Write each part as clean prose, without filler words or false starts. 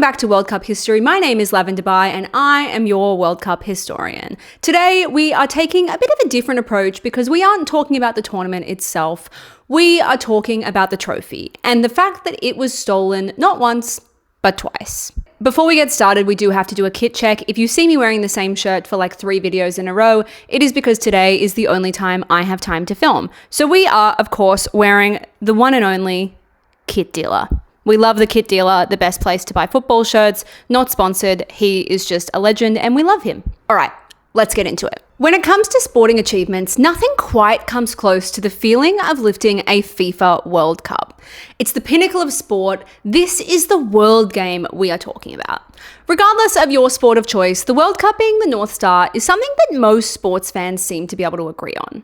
back to World Cup history. My name is Lavender Bai and I am your World Cup historian. Today we are taking a bit of a different approach because we aren't talking about the tournament itself. We are talking about the trophy and the fact that it was stolen not once, but twice. Before we get started, we do have to do a kit check. If you see me wearing the same shirt for like 3 videos in a row, it is because today is the only time I have time to film. So we are, of course, wearing the one and only Kit Dealer. We love the Kit Dealer, the best place to buy football shirts, not sponsored. He is just a legend and we love him. All right, let's get into it. When it comes to sporting achievements, nothing quite comes close to the feeling of lifting a FIFA World Cup. It's the pinnacle of sport. This is the world game we are talking about. Regardless of your sport of choice, the World Cup being the North Star is something that most sports fans seem to be able to agree on.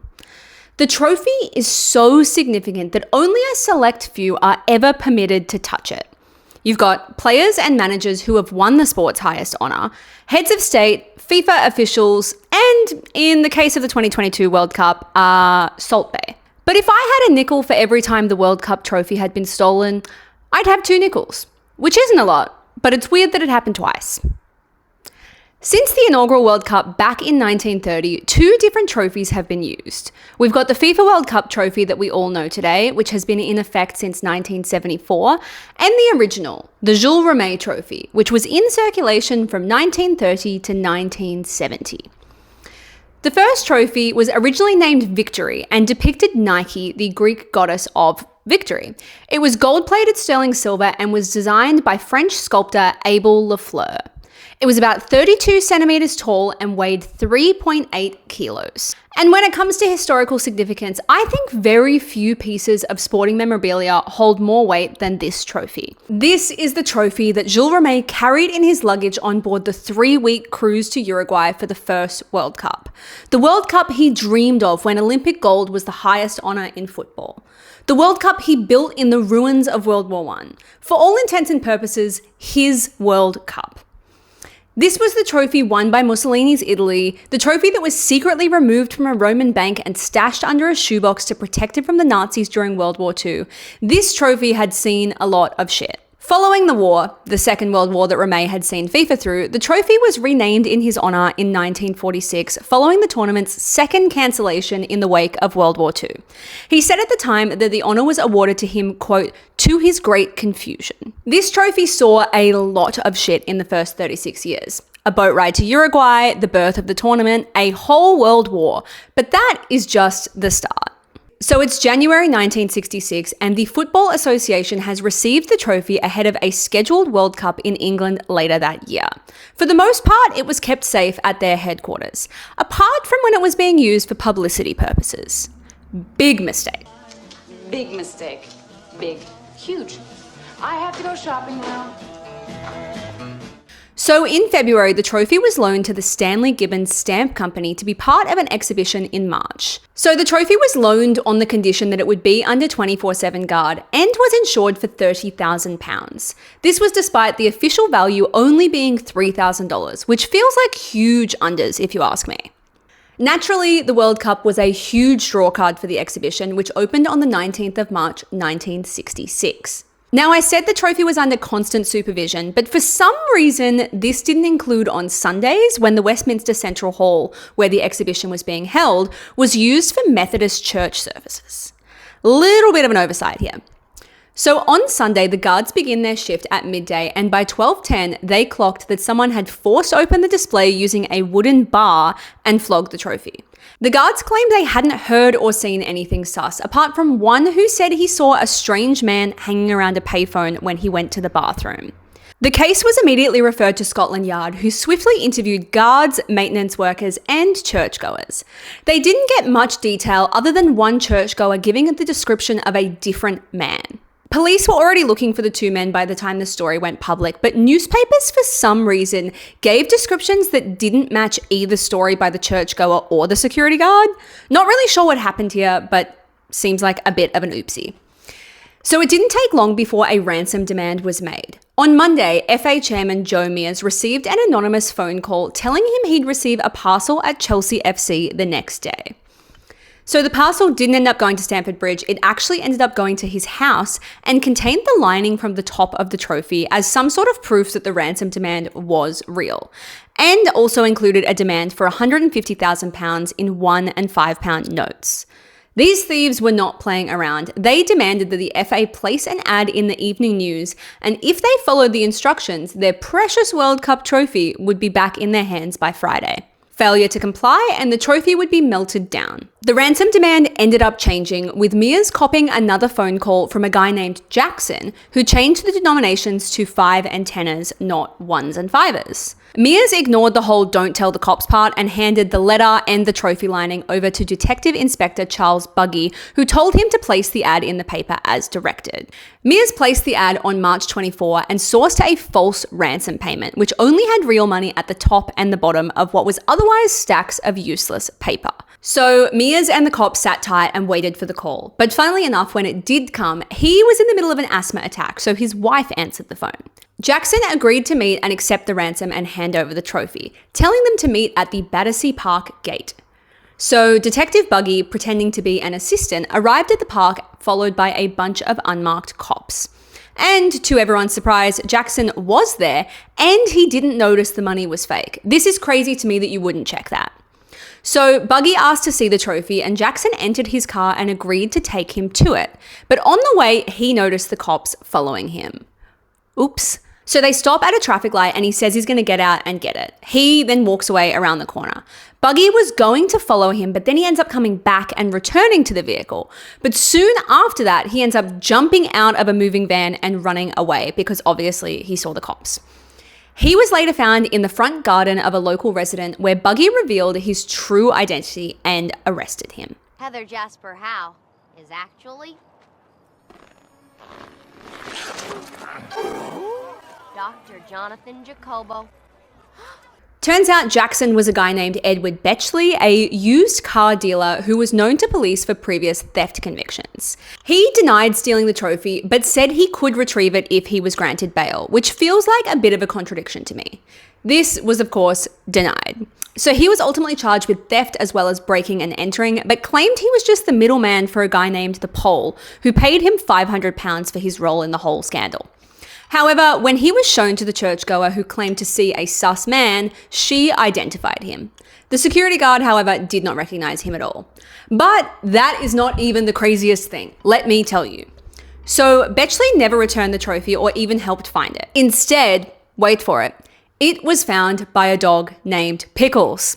The trophy is so significant that only a select few are ever permitted to touch it. You've got players and managers who have won the sport's highest honor, heads of state, FIFA officials, and in the case of the 2022 World Cup, Salt Bae. But if I had a nickel for every time the World Cup trophy had been stolen, I'd have 2 nickels, which isn't a lot, but it's weird that it happened twice. Since the inaugural World Cup back in 1930, 2 different trophies have been used. We've got the FIFA World Cup trophy that we all know today, which has been in effect since 1974, and the original, the Jules Rimet Trophy, which was in circulation from 1930 to 1970. The first trophy was originally named Victory and depicted Nike, the Greek goddess of victory. It was gold-plated sterling silver and was designed by French sculptor Abel Lafleur. It was about 32 centimeters tall and weighed 3.8 kilos. And when it comes to historical significance, I think very few pieces of sporting memorabilia hold more weight than this trophy. This is the trophy that Jules Rimet carried in his luggage on board the 3-week cruise to Uruguay for the first World Cup. The World Cup he dreamed of when Olympic gold was the highest honor in football. The World Cup he built in the ruins of World War I. For all intents and purposes, his World Cup. This was the trophy won by Mussolini's Italy, the trophy that was secretly removed from a Roman bank and stashed under a shoebox to protect it from the Nazis during World War II. This trophy had seen a lot of shit. Following the war, the Second World War that Rimet had seen FIFA through, the trophy was renamed in his honor in 1946, following the tournament's second cancellation in the wake of World War II. He said at the time that the honor was awarded to him, quote, to his great confusion. This trophy saw a lot of shit in the first 36 years. A boat ride to Uruguay, the birth of the tournament, a whole world war. But that is just the start. So it's January 1966 and the Football Association has received the trophy ahead of a scheduled World Cup in England later that year. For the most part, it was kept safe at their headquarters, apart from when it was being used for publicity purposes. Big mistake. Big mistake. Big. Huge. I have to go shopping now. So in February, the trophy was loaned to the Stanley Gibbons Stamp Company to be part of an exhibition in March. So the trophy was loaned on the condition that it would be under 24/7 guard and was insured for £30,000. This was despite the official value only being $3,000, which feels like huge unders if you ask me. Naturally, the World Cup was a huge draw card for the exhibition, which opened on the 19th of March, 1966. Now, I said the trophy was under constant supervision, but for some reason, this didn't include on Sundays when the Westminster Central Hall, where the exhibition was being held, was used for Methodist church services. Little bit of an oversight here. So on Sunday, the guards begin their shift at midday, and by 12:10, they clocked that someone had forced open the display using a wooden bar and flogged the trophy. The guards claimed they hadn't heard or seen anything sus, apart from one who said he saw a strange man hanging around a payphone when he went to the bathroom. The case was immediately referred to Scotland Yard, who swiftly interviewed guards, maintenance workers, and churchgoers. They didn't get much detail other than one churchgoer giving it the description of a different man. Police were already looking for the 2 men by the time the story went public, but newspapers for some reason gave descriptions that didn't match either story by the churchgoer or the security guard. Not really sure what happened here, but seems like a bit of an oopsie. So it didn't take long before a ransom demand was made. On Monday, FA chairman Joe Mears received an anonymous phone call telling him he'd receive a parcel at Chelsea FC the next day. So the parcel didn't end up going to Stamford Bridge. It actually ended up going to his house and contained the lining from the top of the trophy as some sort of proof that the ransom demand was real. And also included a demand for £150,000 in £1 and £5 notes. These thieves were not playing around. They demanded that the FA place an ad in the evening news, and if they followed the instructions, their precious World Cup trophy would be back in their hands by Friday. Failure to comply, and the trophy would be melted down. The ransom demand ended up changing, with Mears copping another phone call from a guy named Jackson, who changed the denominations to 5 and 10ers, not 1s and 5ers. Mears ignored the whole don't tell the cops part and handed the letter and the trophy lining over to Detective Inspector Charles Buggy, who told him to place the ad in the paper as directed. Mears placed the ad on March 24 and sourced a false ransom payment, which only had real money at the top and the bottom of what was otherwise stacks of useless paper. So Mears and the cops sat tight and waited for the call. But funnily enough, when it did come, he was in the middle of an asthma attack, so his wife answered the phone. Jackson agreed to meet and accept the ransom and hand over the trophy, telling them to meet at the Battersea Park gate. So Detective Buggy, pretending to be an assistant, arrived at the park, followed by a bunch of unmarked cops. And to everyone's surprise, Jackson was there, and he didn't notice the money was fake. This is crazy to me that you wouldn't check that. So Buggy asked to see the trophy, and Jackson entered his car and agreed to take him to it. But on the way, he noticed the cops following him. Oops. So they stop at a traffic light and he says he's going to get out and get it. He then walks away around the corner. Buggy was going to follow him, but then he ends up coming back and returning to the vehicle. But soon after that, he ends up jumping out of a moving van and running away because obviously he saw the cops. He was later found in the front garden of a local resident where Buggy revealed his true identity and arrested him. Heather Jasper Howe is actually Dr. Jonathan Jacobo. Turns out Jackson was a guy named Edward Betchley, a used car dealer who was known to police for previous theft convictions. He denied stealing the trophy, but said he could retrieve it if he was granted bail, which feels like a bit of a contradiction to me. This was, of course, denied. So he was ultimately charged with theft as well as breaking and entering, but claimed he was just the middleman for a guy named the Pole, who paid him £500 for his role in the whole scandal. However, when he was shown to the churchgoer who claimed to see a sus man, she identified him. The security guard, however, did not recognize him at all. But that is not even the craziest thing, let me tell you. So Betchley never returned the trophy or even helped find it. Instead, wait for it, it was found by a dog named Pickles.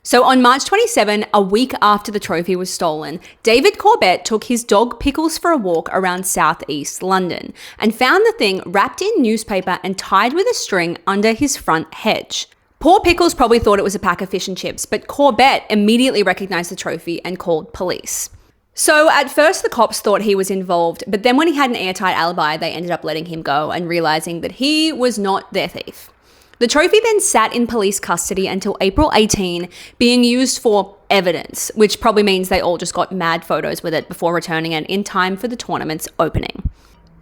So on March 27, a week after the trophy was stolen, David Corbett took his dog Pickles for a walk around southeast London and found the thing wrapped in newspaper and tied with a string under his front hedge. Poor Pickles probably thought it was a pack of fish and chips, but Corbett immediately recognized the trophy and called police. So at first the cops thought he was involved, but then when he had an airtight alibi, they ended up letting him go and realizing that he was not their thief. The trophy then sat in police custody until April 18, being used for evidence, which probably means they all just got mad photos with it before returning it in time for the tournament's opening.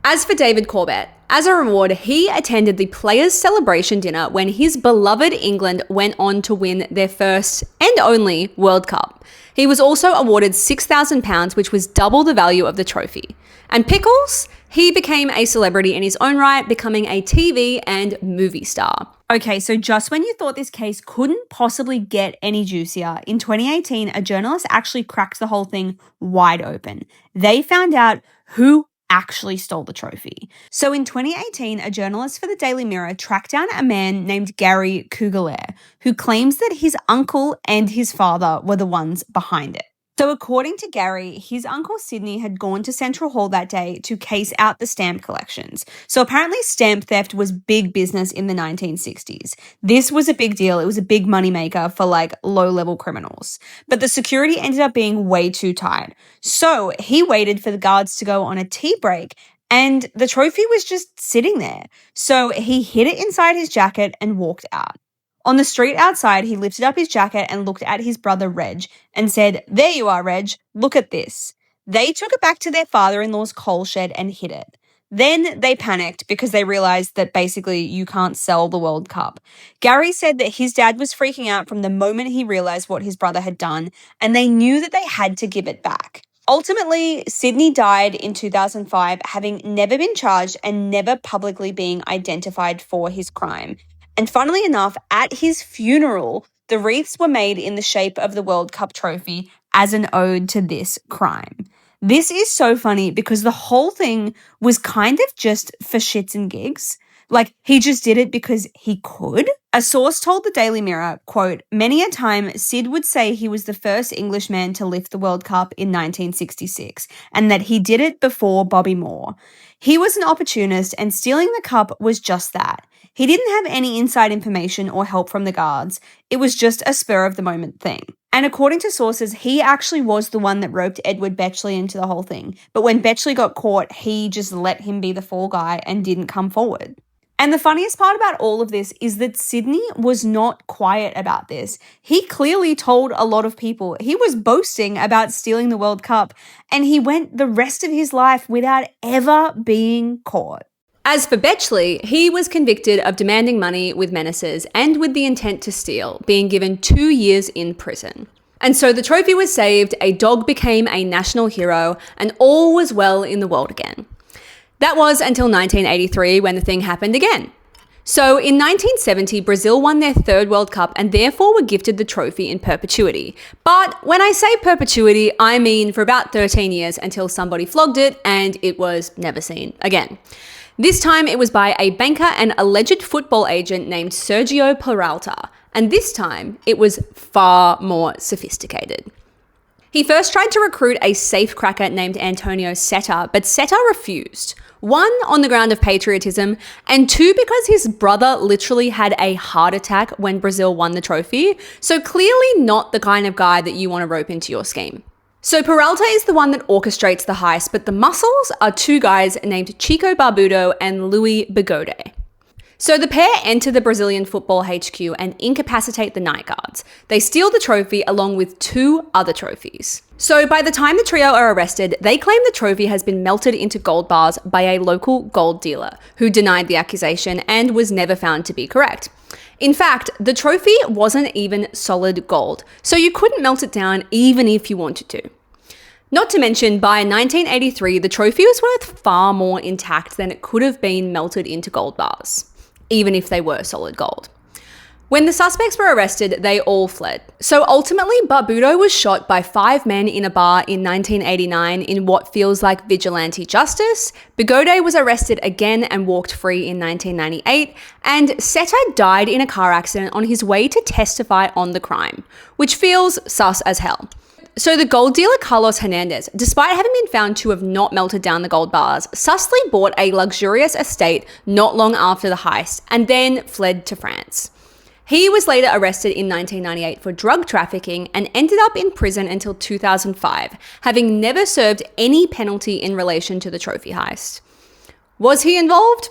As for David Corbett, as a reward, he attended the Players' Celebration dinner when his beloved England went on to win their first and only World Cup. He was also awarded £6,000, which was double the value of the trophy. And Pickles, he became a celebrity in his own right, becoming a TV and movie star. Okay, so just when you thought this case couldn't possibly get any juicier, in 2018, a journalist actually cracked the whole thing wide open. They found out who actually stole the trophy. So in 2018, a journalist for the Daily Mirror tracked down a man named Gary Cougallaire, who claims that his uncle and his father were the ones behind it. So according to Gary, his uncle Sydney had gone to Central Hall that day to case out the stamp collections. So apparently stamp theft was big business in the 1960s. This was a big deal. It was a big moneymaker for low-level criminals. But the security ended up being way too tight. So he waited for the guards to go on a tea break and the trophy was just sitting there. So he hid it inside his jacket and walked out. On the street outside, he lifted up his jacket and looked at his brother Reg and said, "There you are, Reg. Look at this." They took it back to their father-in-law's coal shed and hid it. Then they panicked because they realized that basically you can't sell the World Cup. Gary said that his dad was freaking out from the moment he realized what his brother had done, and they knew that they had to give it back. Ultimately, Sydney died in 2005, having never been charged and never publicly being identified for his crime. And funnily enough, at his funeral, the wreaths were made in the shape of the World Cup trophy as an ode to this crime. This is so funny because the whole thing was kind of just for shits and gigs. Like, he just did it because he could. A source told the Daily Mirror, quote, "Many a time, Sid would say he was the first Englishman to lift the World Cup in 1966 and that he did it before Bobby Moore. He was an opportunist and stealing the cup was just that. He didn't have any inside information or help from the guards. It was just a spur-of-the-moment thing." And according to sources, he actually was the one that roped Edward Betchley into the whole thing. But when Betchley got caught, he just let him be the fall guy and didn't come forward. And the funniest part about all of this is that Sydney was not quiet about this. He clearly told a lot of people. He was boasting about stealing the World Cup, and he went the rest of his life without ever being caught. As for Betchley, he was convicted of demanding money with menaces and with the intent to steal, being given 2 years in prison. And so the trophy was saved, a dog became a national hero, and all was well in the world again. That was until 1983 when the thing happened again. So in 1970, Brazil won their third World Cup and therefore were gifted the trophy in perpetuity. But when I say perpetuity, I mean for about 13 years until somebody flogged it and it was never seen again. This time it was by a banker and alleged football agent named Sergio Peralta, and this time it was far more sophisticated. He first tried to recruit a safecracker named Antonio Seta, but Seta refused. 1, on the ground of patriotism, and 2, because his brother literally had a heart attack when Brazil won the trophy, so clearly not the kind of guy that you want to rope into your scheme. So Peralta is the one that orchestrates the heist, but the muscles are 2 guys named Chico Barbudo and Louis Bigode. So the pair enter the Brazilian Football HQ and incapacitate the night guards. They steal the trophy along with 2 other trophies. So by the time the trio are arrested, they claim the trophy has been melted into gold bars by a local gold dealer who denied the accusation and was never found to be correct. In fact, the trophy wasn't even solid gold, so you couldn't melt it down even if you wanted to. Not to mention, by 1983, the trophy was worth far more intact than it could have been melted into gold bars, even if they were solid gold. When the suspects were arrested, they all fled. So ultimately, Barbudo was shot by 5 men in a bar in 1989 in what feels like vigilante justice. Bigode was arrested again and walked free in 1998. And Seta died in a car accident on his way to testify on the crime, which feels sus as hell. So the gold dealer Carlos Hernandez, despite having been found to have not melted down the gold bars, sussly bought a luxurious estate not long after the heist and then fled to France. He was later arrested in 1998 for drug trafficking and ended up in prison until 2005, having never served any penalty in relation to the trophy heist. Was he involved?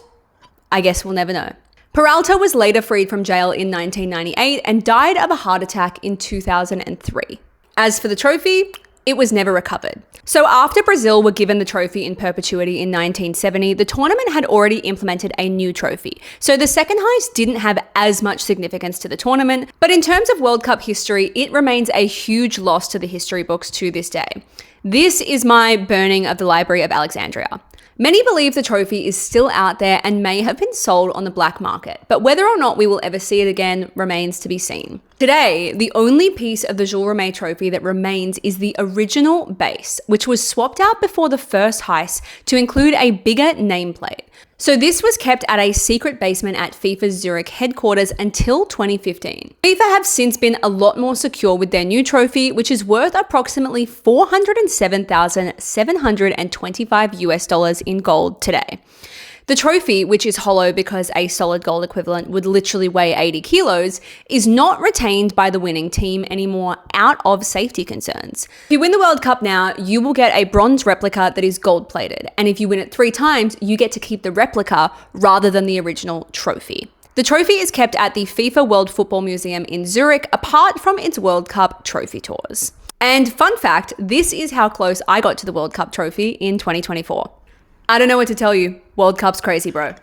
I guess we'll never know. Peralta was later freed from jail in 1998 and died of a heart attack in 2003. As for the trophy, it was never recovered. So after Brazil were given the trophy in perpetuity in 1970, the tournament had already implemented a new trophy. So the second heist didn't have as much significance to the tournament, but in terms of World Cup history, it remains a huge loss to the history books to this day. This is my burning of the Library of Alexandria. Many believe the trophy is still out there and may have been sold on the black market, but whether or not we will ever see it again remains to be seen. Today, the only piece of the Jules Rimet Trophy that remains is the original base, which was swapped out before the first heist to include a bigger nameplate. So this was kept at a secret basement at FIFA's Zurich headquarters until 2015. FIFA have since been a lot more secure with their new trophy, which is worth approximately $407,725 in gold today. The trophy, which is hollow because a solid gold equivalent would literally weigh 80 kilos, is not retained by the winning team anymore out of safety concerns. If you win the World Cup now, you will get a bronze replica that is gold plated. And if you win it 3 times, you get to keep the replica rather than the original trophy. The trophy is kept at the FIFA World Football Museum in Zurich, apart from its World Cup trophy tours. And fun fact, this is how close I got to the World Cup trophy in 2024. I don't know what to tell you. World Cup's crazy, bro.